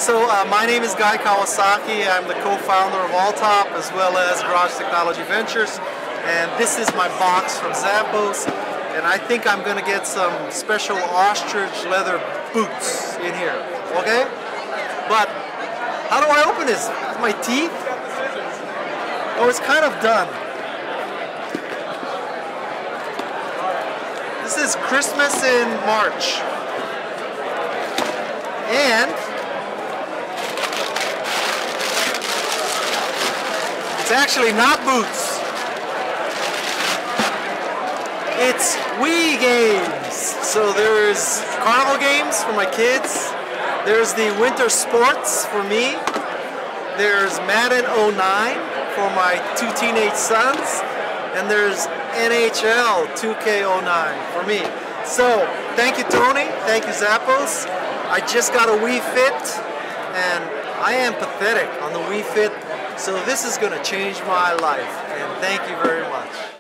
My name is Kawasaki. I'm the co-founder of Alltop as well as Garage Technology Ventures, and this is my box from Zappos, and I think I'm going to get some special ostrich leather boots in here, okay? But how do I open this? With my teeth? Oh, it's kind of done. This is Christmas in March, and it's actually not boots. It's Wii games. So there's carnival games for my kids. There's the winter sports for me. There's Madden 09 for my two teenage sons. And there's NHL 2K09 for me. So thank you, Tony. Thank you, Zappos. I just got a Wii Fit, and I am pathetic on the Wii Fit. So this is going to change my life, and thank you very much.